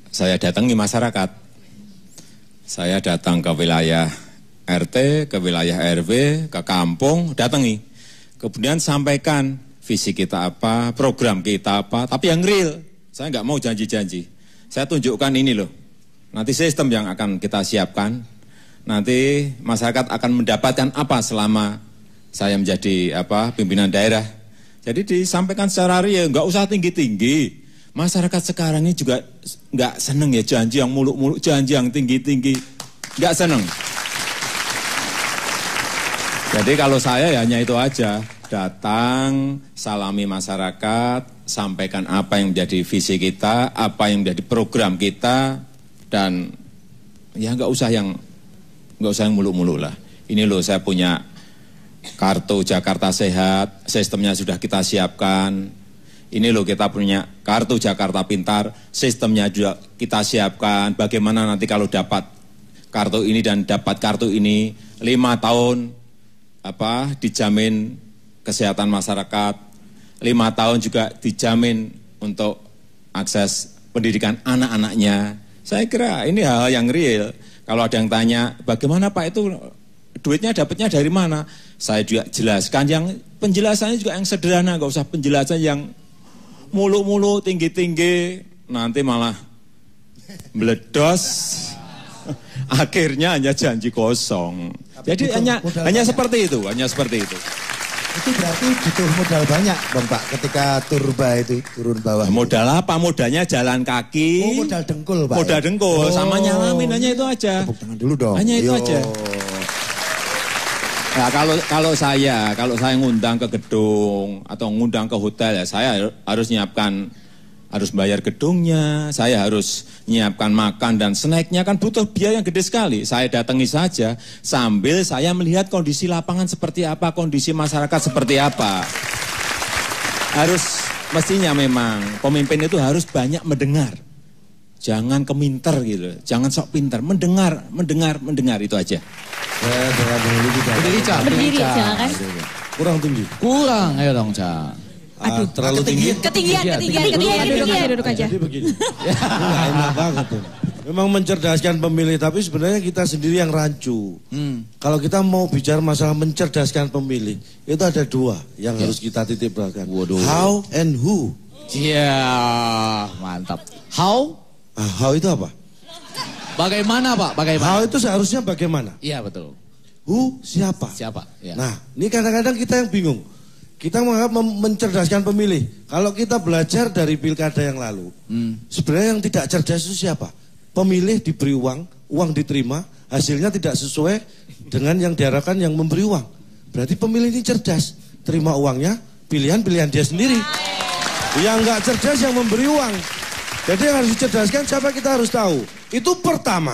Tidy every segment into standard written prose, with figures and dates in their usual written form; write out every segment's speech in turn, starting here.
saya datangi masyarakat. Saya datang ke wilayah RT, ke wilayah RW, ke kampung, datangi. Kemudian sampaikan visi kita apa, program kita apa, tapi yang real. Saya nggak mau janji-janji. Saya tunjukkan ini loh. Nanti sistem yang akan kita siapkan. Nanti masyarakat akan mendapatkan apa selama saya menjadi pimpinan daerah. Jadi disampaikan secara real, nggak usah tinggi-tinggi. Masyarakat sekarang ini juga nggak seneng ya janji yang muluk-muluk, janji yang tinggi-tinggi. Nggak seneng. Jadi kalau saya ya hanya itu aja, datang, salami masyarakat, sampaikan apa yang menjadi visi kita, apa yang menjadi program kita, dan ya nggak usah yang muluk-muluk lah. Ini loh saya punya kartu Jakarta Sehat, sistemnya sudah kita siapkan. Ini loh kita punya kartu Jakarta Pintar, sistemnya juga kita siapkan. Bagaimana nanti kalau dapat kartu ini dan dapat kartu ini 5 tahun dijamin kesehatan masyarakat, 5 tahun juga dijamin untuk akses pendidikan anak-anaknya. Saya kira ini hal yang real. Kalau ada yang tanya, bagaimana Pak itu duitnya dapatnya dari mana? Saya juga jelaskan, yang penjelasannya juga yang sederhana, nggak usah penjelasan yang mulu-mulu, tinggi-tinggi, nanti malah meledos. Akhirnya hanya janji kosong. Jadi hanya seperti itu, Itu berarti butuh modal banyak, Bang Pak, ketika turun bawah. Modal apa? Modalnya jalan kaki. Oh, modal dengkul, Pak. Modal dengkul, sama nyalamin, hanya itu aja. Tepuk tangan dulu dong. Hanya itu aja. Nah, kalau saya ngundang ke gedung atau ngundang ke hotel ya, saya harus nyiapkan, harus bayar gedungnya, saya harus nyiapkan makan dan snacknya, kan butuh biaya yang gede sekali. Saya datangi saja sambil saya melihat kondisi lapangan seperti apa, kondisi masyarakat seperti apa. Mestinya memang pemimpin itu harus banyak mendengar. Jangan keminter gitu, jangan sok pinter, mendengar itu aja. Berdiri, silakan. Kurang tinggi. Kurang, ayo dong, Ca. Aduh, terlalu tinggi. Ketinggian. Duduk aja. Jadi begini. Enak banget tuh. Memang mencerdaskan pemilih, tapi sebenarnya kita sendiri yang rancu. Kalau kita mau bicara masalah mencerdaskan pemilih, itu ada 2 yang harus kita titip beratkan. How and who. Iya, mantap. How? How itu apa? Bagaimana, Pak? Bagaimana? How itu seharusnya bagaimana? Iya, betul. Who siapa? Siapa? Ya. Nah, ini kadang-kadang kita yang bingung. Kita menganggap mencerdaskan pemilih. Kalau kita belajar dari pilkada yang lalu, sebenarnya yang tidak cerdas itu siapa? Pemilih diberi uang diterima, hasilnya tidak sesuai dengan yang diharapkan yang memberi uang. Berarti pemilih ini cerdas, terima uangnya, pilihan dia sendiri. Yang nggak cerdas yang memberi uang. Jadi yang harus dicerdaskan siapa kita harus tahu. Itu pertama.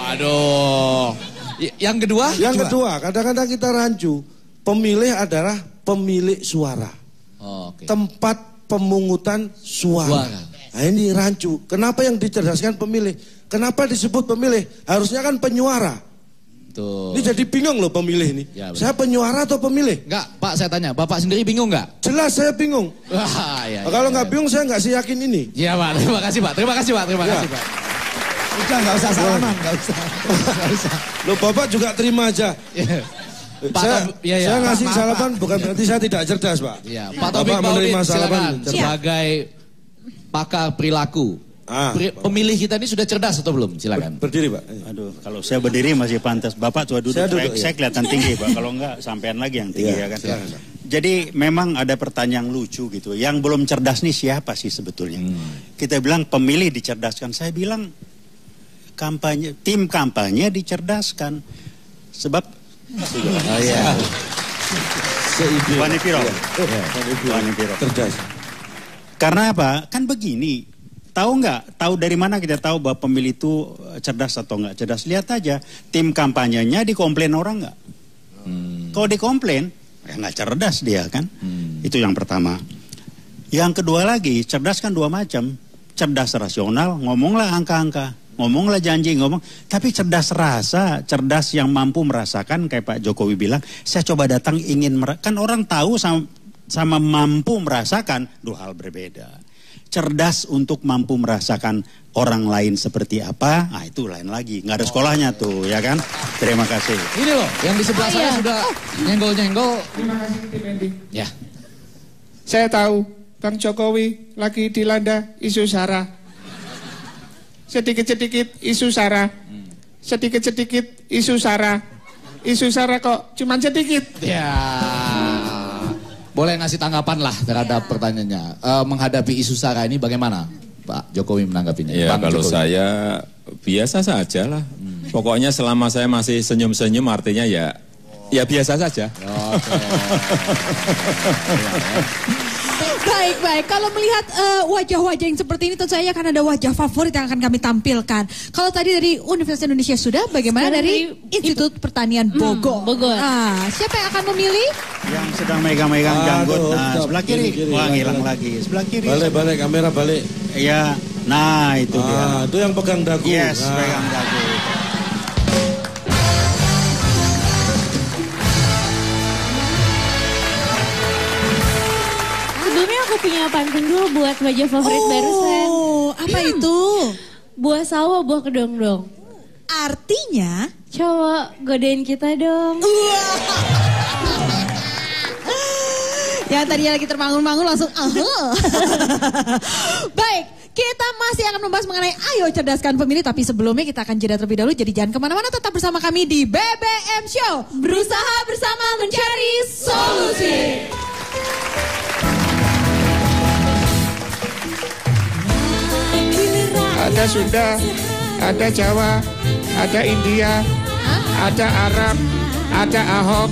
Waduh. Yang kedua? Yang kedua, kadang-kadang kita rancu. Pemilih adalah pemilik suara. Oke. Tempat pemungutan suara. Nah ini rancu. Kenapa yang dicerdaskan pemilih? Kenapa disebut pemilih? Harusnya kan penyuara. Tuh. Ini jadi bingung loh pemilih ini. Ya, saya penyuara atau pemilih? Enggak, Pak, saya tanya. Bapak sendiri bingung enggak? Jelas saya bingung. Wah, ya, kalau nggak bingung saya nggak yakin ini. Iya, Pak. Terima kasih, Pak. Terima kasih, Pak. Udah nggak usah salaman, nggak usah. Loh, Bapak juga terima aja. Saya ngasih salaman bukan berarti saya tidak cerdas, Pak. Iya, Pak Taufik menerima salaman sebagai pakar perilaku. Pemilih kita ini sudah cerdas atau belum? Silakan. Berdiri, Pak. Aduh, kalau saya berdiri masih pantas. Bapak coba duduk. Saya kelihatan tinggi, Pak. Kalau enggak, sampean lagi yang tinggi ya kan. Silakan. Jadi memang ada pertanyaan lucu gitu. Yang belum cerdas nih siapa sih sebetulnya? Kita bilang pemilih dicerdaskan. Saya bilang tim kampanye dicerdaskan. Sebab Wani Piro. Cerdas. Karena apa? Kan begini. Tahu nggak? Tahu dari mana kita tahu bahwa pemilih itu cerdas atau nggak cerdas? Lihat aja tim kampanyenya dikomplain orang nggak? Kalau dikomplain, ya nggak cerdas dia kan? Itu yang pertama. Yang kedua lagi, cerdas kan 2 macam. Cerdas rasional, ngomonglah angka-angka, ngomonglah janji, tapi cerdas rasa, cerdas yang mampu merasakan kayak Pak Jokowi bilang, saya coba datang ingin kan orang tahu sama mampu merasakan 2 hal berbeda. cerdas untuk mampu merasakan orang lain seperti apa, nah itu lain lagi. Nggak ada sekolahnya tuh, ya kan? Terima kasih. Ini loh, yang di sebelah saya sudah nyenggol-nyenggol. Terima kasih, Tim Endi. Ya. Saya tahu Bang Jokowi lagi dilanda isu SARA. Sedikit-sedikit isu SARA. Sedikit-sedikit isu SARA. Isu SARA kok cuman sedikit. Ya. Boleh ngasih tanggapan lah terhadap pertanyaannya. Menghadapi isu SARA ini bagaimana Pak Jokowi menanggapinya? Ya Bang kalau Jokowi. saya biasa saja lah. Pokoknya selama saya masih senyum-senyum artinya ya biasa saja. Baik. Kalau melihat wajah-wajah yang seperti ini tentu saja akan ada wajah favorit yang akan kami tampilkan. Kalau tadi dari Universitas Indonesia sudah, bagaimana Sekarang dari Institut Pertanian Bogor? Bogor. Siapa yang akan memilih? Yang sedang megang-megang janggut, nah sebelah kiri. Wah hilang lagi, sebelah kiri. Balik, kamera balik. Ya, nah itu dia. Itu yang pegang dagu. Yes, pegang dagu. Sebelumnya aku punya pantun dulu buat wajah favorit barusan. Apa itu? Buah sawo, buah kedong-dong. Artinya? Cowok, godain kita dong. Yang tadinya lagi termangun-mangun langsung Baik, kita masih akan membahas mengenai Ayo Cerdaskan Pemilih. Tapi sebelumnya kita akan jeda terlebih dahulu. Jadi jangan kemana-mana, tetap bersama kami di BBM Show. Berusaha bersama mencari solusi. Ada Sunda, ada Jawa, ada India, ada Arab, ada Ahok.